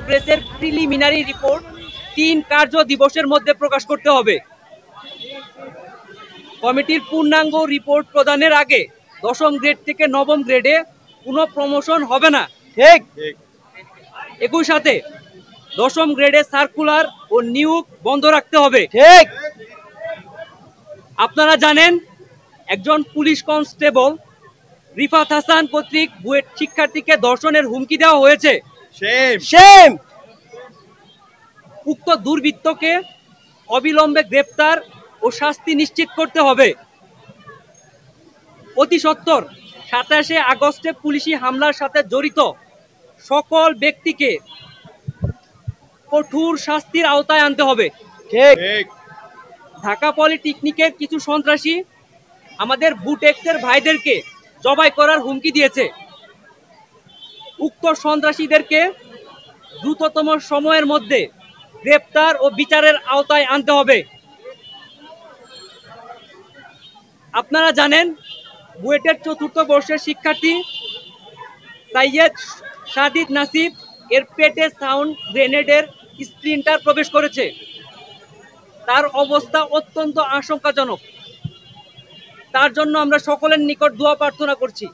প্রোগ্রেসের preliminary report 3 কার্য দিবসের মধ্যে প্রকাশ করতে হবে। কমিটির পূর্ণাঙ্গ রিপোর্ট প্রদানের আগে 10ম গ্রেড থেকে 9ম গ্রেডে কোনো প্রমোশন হবে না। ঠিক। একই সাথে 10ম গ্রেডে সার্কুলার ও নিয়োগ বন্ধ রাখতে হবে। ঠিক। আপনারা জানেন একজন পুলিশ কনস্টেবল রিফাত হাসান কর্তৃক বুয়েট শিক্ষার্থীকে ধর্ষণের হুমকি দেওয়া হয়েছে। সেম। উক্ত দুর্বৃত্তকে অবিলম্বে গ্রেপ্তার ও শাস্তি নিশ্চিত করতে হবে। অতি সত্বর 27 আগস্টে পুলিশি হামলার সাথে জড়িত সকল ব্যক্তিকে কঠোর শাস্তির আওতায় আনতে হবে। ঠিক। ঢাকা পলিটেকনিকের কিছু সন্ত্রাসী আমাদের বুটেক্সের ভাইদেরকে জবাই করার হুমকি দিয়েছে। উক্ত সন্ত্রাসীদেরকে দ্রুততম সময়ের মধ্যে গ্রেপ্তার ও বিচারের আওতায় আনতে হবে। আপনারা জানেন বুয়েটের 4র্থ বর্ষের শিক্ষার্থী সাইয়েদ সাদিদ নাসিব এর পেটে সাউন্ড গ্রেনেডের স্প্লিন্টার প্রবেশ করেছে। তার অবস্থা অত্যন্ত আশঙ্কাজনক। তার জন্য আমরা সকলের নিকট দোয়া প্রার্থনা করছি।